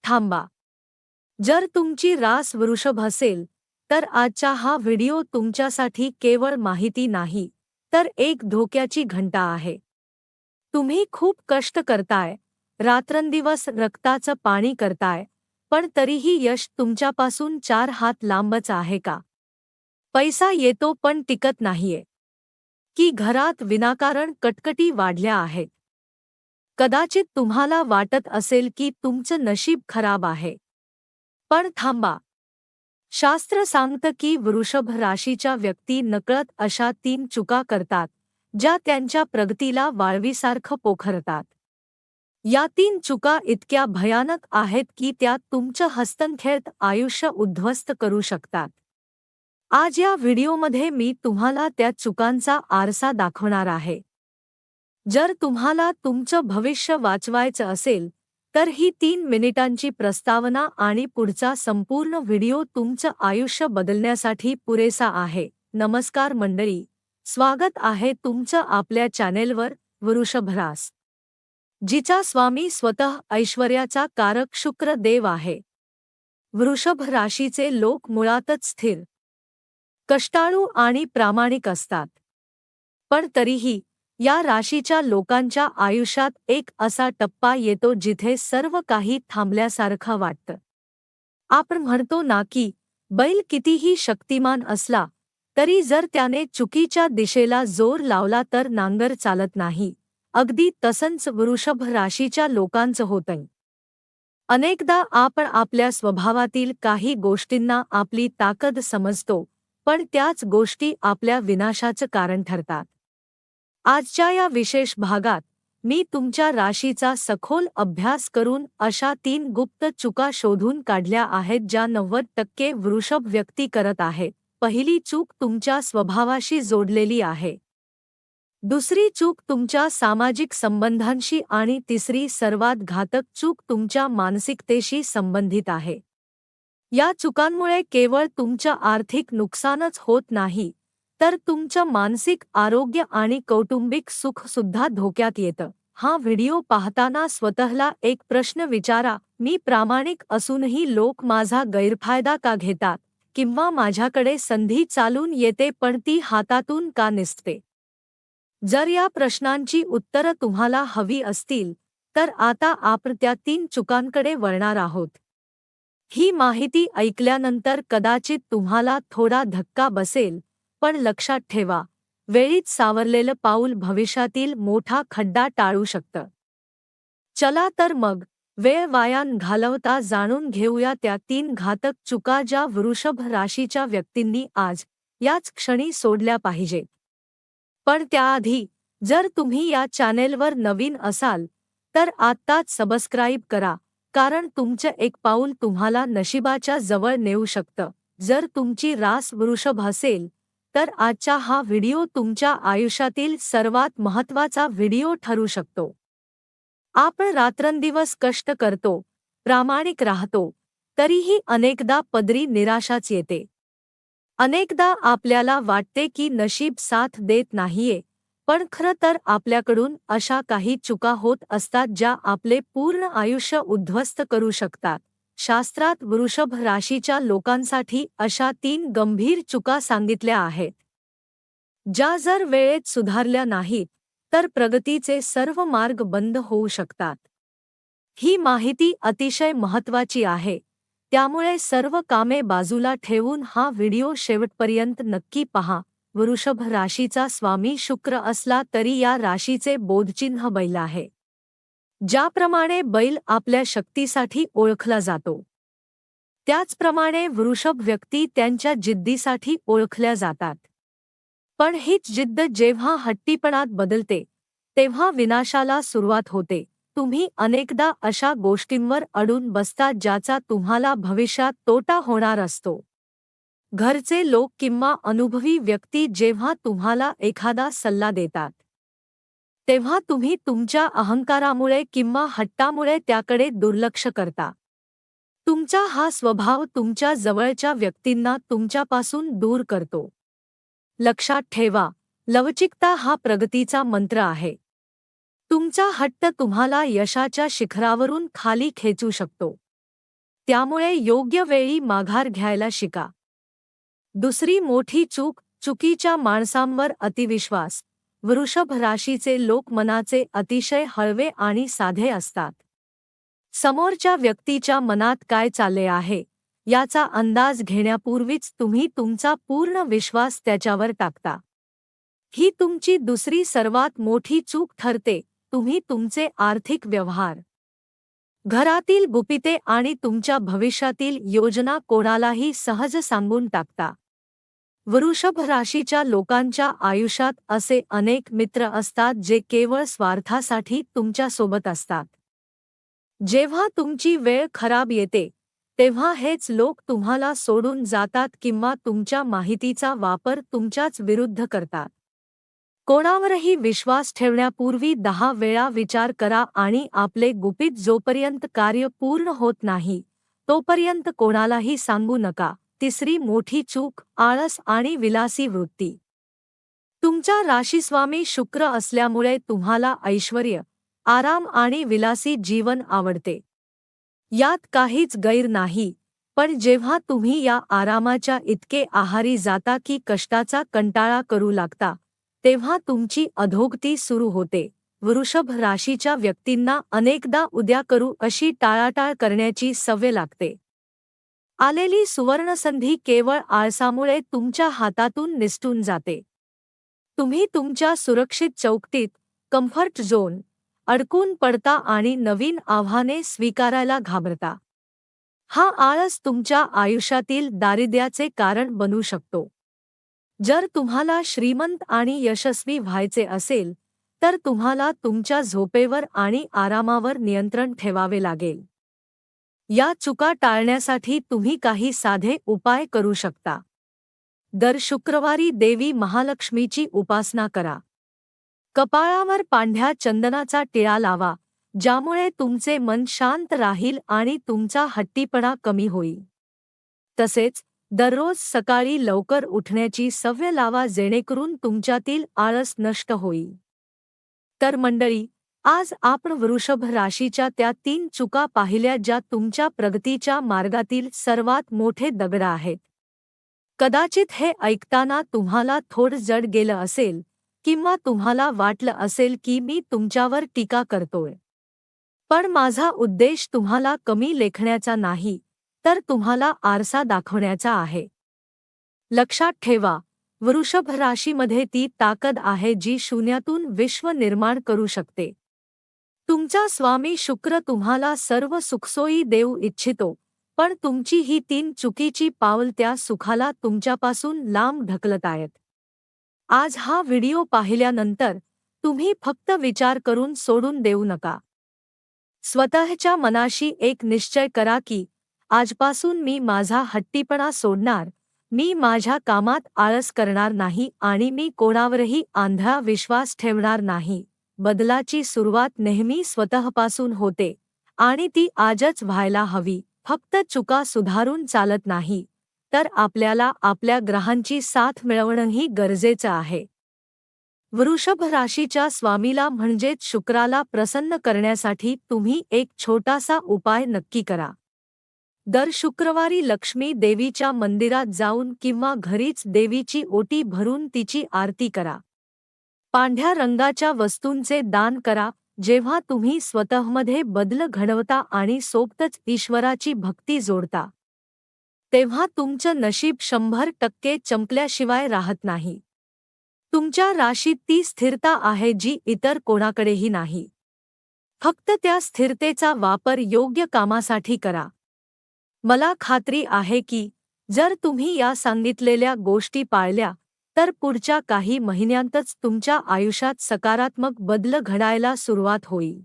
थांबा. जर तुमची रास वृषभ असेल तर आजचा हा व्हिडिओ तुमच्यासाठी केवळ माहिती नाही तर एक धोक्याची घंटा आहे. तुम्ही खूप कष्ट करताय, रात्रंदिवस रक्ताचं पाणी करताय, पण तरीही यश तुमच्यापासून 4 हात लांबच आहे का? पैसा येतो पण टिकत नाहीये. की घरात विनाकारण कटकटी वाढल्या आहेत. कदाचित तुम्हाला वाटत असेल की तुमचं नशीब खराब आहे. पण थांबा. शास्त्र सांगतं की वृषभ राशीच्या व्यक्ती नकळत अशा 3 चुका करतात, ज्या त्यांच्या प्रगतीला वाळवीसारखं पोखरतात. या 3 चुका इतक्या भयानक आहेत की त्या तुमचं हस्तनखेळत आयुष्य उद्ध्वस्त करू शकतात. आज या व्हिडिओमध्ये मी तुम्हाला त्या चुकांचा आरसा दाखवणार आहे. जर तुम्हाला तुमचं भविष्य वाचवायचं असेल तर ही 3 मिनिटांची प्रस्तावना आणि पुढचा संपूर्ण व्हिडिओ तुमचं आयुष्य बदलण्यासाठी पुरेसा आहे. नमस्कार मंडळी, स्वागत आहे तुमचं आपल्या चॅनेलवर वृषभ रास, जिचा स्वामी स्वतः ऐश्वर्याचा कारक शुक्र देव आहे. वृषभ राशीचे लोक मुळातच स्थिर, कष्टाळू आणि प्रामाणिक असतात. पण तरीही या राशीच्या लोकांच्या आयुष्यात एक असा टप्पा येतो जिथे सर्व काही थांबल्यासारखं वाटतं. आपण म्हणतो ना की बैल कितीही शक्तिमान असला तरी जर त्याने चुकीच्या दिशेला जोर लावला तर नांगर चालत नाही. अगदी तसंच वृषभ राशीच्या लोकांचं होतं. अनेकदा आपण आपल्या स्वभावातील काही गोष्टींना आपली ताकद समजतो, पण त्याच गोष्टी आपल्या विनाशाचं कारण ठरतात. आजच्या या विशेष भागात मी तुमच्या राशीचा सखोल अभ्यास करून अशा 3 गुप्त चुका शोधून काढल्या आहेत ज्या 90% वृषभ व्यक्ती करत आहेत. पहिली चूक तुमच्या स्वभावाशी जोडलेली आहे. दुसरी चूक तुमच्या सामाजिक संबंधांशी आणि तिसरी सर्वात घातक चूक तुमच्या मानसिकतेशी संबंधित आहे. या चुकांमुळे केवळ तुमचं आर्थिक नुकसानच होत नाही, तर तुमचं मानसिक आरोग्य आणि कौटुंबिक सुख सुद्धा धोक्यात येतं. हा व्हिडिओ पाहताना स्वतःला एक प्रश्न विचारा, मी प्रामाणिक असूनही लोक माझा गैरफायदा का घेतात, किंवा माझ्याकडे संधी चालून येते पण ती हातातून का निसते? जर या प्रश्नांची उत्तरं तुम्हाला हवी असतील तर आता आपण त्या 3 चुकांकडे वळणार आहोत. ही माहिती ऐकल्यानंतर कदाचित तुम्हाला थोडा धक्का बसेल, पण लक्षात ठेवा, वेळीच सावरलेलं पाऊल भविष्यातील मोठा खड्डा टाळू शकतं. चला तर मग वेळ वाया न घालवता जाणून घेऊया त्या 3 घातक चुका ज्या वृषभ राशीच्या व्यक्तींनी आज याच क्षणी सोडल्या पाहिजेत. पण त्याआधी जर तुम्ही या चॅनेलवर नवीन असाल तर आत्ताच सबस्क्राईब करा, कारण तुमचं एक पाऊल तुम्हाला नशिबाच्या जवळ नेऊ शकतं. जर तुमची रास वृषभ असेल तर आजचा हा व्हिडिओ तुमच्या आयुष्यातील सर्वात महत्त्वाचा व्हिडिओ ठरू शकतो. आपण रात्रंदिवस कष्ट करतो, प्रामाणिक राहतो, तरीही अनेकदा पदरी निराशाच येते. अनेकदा आपल्याला वाटते की नशीब साथ देत नाहीये, पण खरं तर आपल्याकडून अशा काही चुका होत असतात ज्या आपले पूर्ण आयुष्य उद्ध्वस्त करू शकतात. शास्त्रात वृषभ राशीच्या लोकांसाठी अशा 3 गंभीर चुका सांगितल्या आहेत, ज्या जर वेळेत सुधारल्या नाहीत तर प्रगतीचे सर्व मार्ग बंद होऊ शकतात. ही माहिती अतिशय महत्त्वाची आहे, त्यामुळे सर्व कामे बाजूला ठेवून हा व्हिडिओ शेवटपर्यंत नक्की पहा. वृषभ राशीचा स्वामी शुक्र असला तरी या राशीचे बोधचिन्ह बैल आहे. ज्याप्रमाणे बैल आपल्या शक्तीसाठी ओळखला जातो, त्याचप्रमाणे वृषभ व्यक्ती त्यांच्या जिद्दीसाठी ओळखल्या जातात. पण हीच जिद्द जेव्हा हट्टीपणात बदलते तेव्हा विनाशाला सुरुवात होते. तुम्ही अनेकदा अशा गोष्टींवर अडून बसता ज्याचा तुम्हाला भविष्यात तोटा होणार असतो. घरचे लोक किंवा अनुभवी व्यक्ती जेव्हा तुम्हाला एखादा सल्ला देतात तेव्हा तुम्ही तुमच्या अहंकारामुळे किंवा हट्टामुळे त्याकडे दुर्लक्ष करता. तुमचा हा स्वभाव तुमच्या जवळच्या व्यक्तींना तुमच्यापासून दूर करतो. लक्षात ठेवा, लवचिकता हा प्रगतीचा मंत्र आहे. तुमचा हट्ट तुम्हाला यशाच्या शिखरावरून खाली खेचू शकतो. त्यामुळे योग्य वेळी माघार घ्यायला शिका. दुसरी मोठी चूक, चुकीच्या माणसांवर अतिविश्वास. वृषभ राशीचे लोक मनाचे अतिशय हळवे आणि साधे असतात. समोरच्या व्यक्तीच्या मनात काय चालले आहे याचा अंदाज घेण्यापूर्वीच तुम्ही तुमचा पूर्ण विश्वास त्याच्यावर टाकता. ही तुमची दुसरी सर्वात मोठी चूक ठरते. तुम्ही तुमचे आर्थिक व्यवहार, घरातील गुपिते आणि तुमच्या भविष्यातील योजना कोणालाही सहज सांगून टाकता. वृषभ राशीच्या लोकांच्या आयुष्यात असे अनेक मित्र असतात जे केवळ स्वार्थासाठी तुमच्या सोबत असतात. जेव्हा तुमची वेळ खराब येते तेव्हा हेच लोक तुम्हाला सोडून जातात किंवा तुमच्या माहितीचा वापर तुमच्याच विरुद्ध करतात. कोणावरही विश्वास ठेवण्यापूर्वी 10 वेळा विचार करा आणि आपले गुपित जोपर्यंत कार्य पूर्ण होत नाही तोपर्यंत कोणालाही सांगू नका. तिसरी मोठी चूक, आळस आणि विलासी वृत्ती. तुमचा राशीस्वामी शुक्र असल्यामुळे तुम्हाला ऐश्वर्य, आराम आणि विलासी जीवन आवडते. यात काहीच गैर नाही, पण जेव्हा तुम्ही या आरामाच्या इतके आहारी जाता की कष्टाचा कंटाळा करू लागता तेव्हा तुमची अधोगती सुरू होते. वृषभ राशीच्या व्यक्तींना अनेकदा उद्या करू अशी टाळाटाळ करण्याची सवय लागते. आलेली सुवर्णसंधी केवळ आळसामुळे तुमच्या हातातून निसटून जाते. तुम्ही तुमच्या सुरक्षित चौकटीत, कम्फर्ट झोन, अडकून पडता आणि नवीन आव्हाने स्वीकारायला घाबरता. हा आळस तुमच्या आयुष्यातील दारिद्र्याचे कारण बनू शकतो. जर तुम्हाला श्रीमंत आणि यशस्वी व्हायचे असेल तर तुम्हाला तुमच्या झोपेवर आणि आरामावर नियंत्रण ठेवावे लागेल. या चुका टाळण्यासाठी तुम्ही काही साधे उपाय करू शकता. दर शुक्रवारी देवी महालक्ष्मीची उपासना करा. कपाळावर पांढऱ्या चंदनाचा टिळा लावा, ज्यामुळे तुमचे मन शांत राहील आणि तुमचा हट्टीपणा कमी होईल. तसेच दररोज सकाळी लवकर उठण्याची सवय लावा जेणेकरून तुमच्यातील आळस नष्ट होईल. तर मंडळी, आज आपण वृषभ राशीच्या त्या 3 चुका पाहिल्या ज्या तुमच्या प्रगतीच्या मार्गातील सर्वात मोठे दगड आहेत. कदाचित हे ऐकताना तुम्हाला थोडं जड गेलं असेल किंवा तुम्हाला वाटलं असेल की मी तुमच्यावर टीका करतोय. पण माझा उद्देश तुम्हाला कमी लेखण्याचा नाही, तर तुम्हाला आरसा दाखवण्याचा आहे. लक्षात ठेवा, वृषभ राशीमध्ये ती ताकद आहे जी शून्यातून विश्व निर्माण करू शकते. तुमचा स्वामी शुक्र तुम्हाला सर्व सुखसोयी देऊ इच्छितो, पण तुमची ही 3 चुकीची पावल त्या सुखाला तुमच्यापासून लांब ढकलत आहेत. आज हा व्हिडिओ पाहिल्यानंतर तुम्ही फक्त विचार करून सोडून देऊ नका. स्वतःच्या मनाशी एक निश्चय करा की आजपासून मी माझा हट्टीपणा सोडणार, मी माझ्या कामात आळस करणार नाही आणि मी कोणावरही आंधळा विश्वास ठेवणार नाही. बदलाची सुरुवात नेहमी स्वतःपासून होते आणि ती आजच व्हायला हवी. फक्त चुका सुधारून चालत नाही, तर आपल्याला आपल्या ग्रहांची साथ मिळवणंही गरजेचं आहे. वृषभ राशीच्या स्वामीला म्हणजेच शुक्राला प्रसन्न करण्यासाठी तुम्ही एक छोटासा उपाय नक्की करा. दर शुक्रवारी लक्ष्मी देवीच्या मंदिरात जाऊन किंवा घरीच देवीची ओटी भरून तिची आरती करा. पांढऱ्या रंगाच्या वस्तूंचे दान करा. जेव्हा तुम्ही स्वतःमध्ये बदल घडवता आणि सोबतच ईश्वराची भक्ती जोडता तेव्हा तुमचं नशीब 100% चमकल्याशिवाय राहत नाही. तुमच्या राशीत ती स्थिरता आहे जी इतर कोणाकडेही नाही. फक्त त्या स्थिरतेचा वापर योग्य कामासाठी करा. मला खात्री आहे की जर तुम्ही या सांगितलेल्या गोष्टी पाळल्या तर पुढच्या काही महिन्यांतच तुमच्या आयुष्यात सकारात्मक बदल घडायला सुरुवात होईल.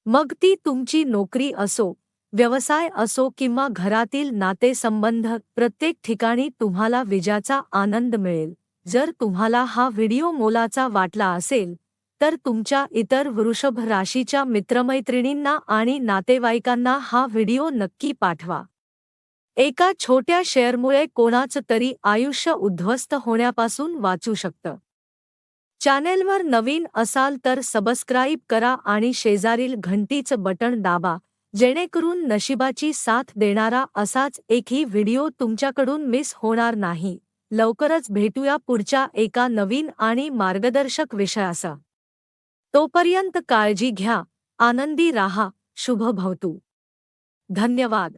मग ती तुमची नोकरी असो, व्यवसाय असो किंवा घरातील नातेसंबंध, प्रत्येक ठिकाणी तुम्हाला विजयाचा आनंद मिळेल. जर तुम्हाला हा व्हिडिओ मोलाचा वाटला असेल तर तुमच्या इतर वृषभ राशीच्या मित्रमैत्रिणींना आणि नातेवाईकांना हा व्हिडिओ नक्की पाठवा. एका छोट्या शेअरमुळे कोणाचं तरी आयुष्य उद्ध्वस्त होण्यापासून वाचू शकतं. चॅनेलवर नवीन असाल तर सबस्क्राईब करा आणि शेजारील घंटीचं बटण दाबा जेणेकरून नशिबाची साथ देणारा असाच एकही व्हिडिओ तुमच्याकडून मिस होणार नाही. लवकरच भेटूया पुढच्या एका नवीन आणि मार्गदर्शक विषयासह. तोपर्यंत काळजी घ्या, आनंदी राहा, शुभ भवतु. धन्यवाद.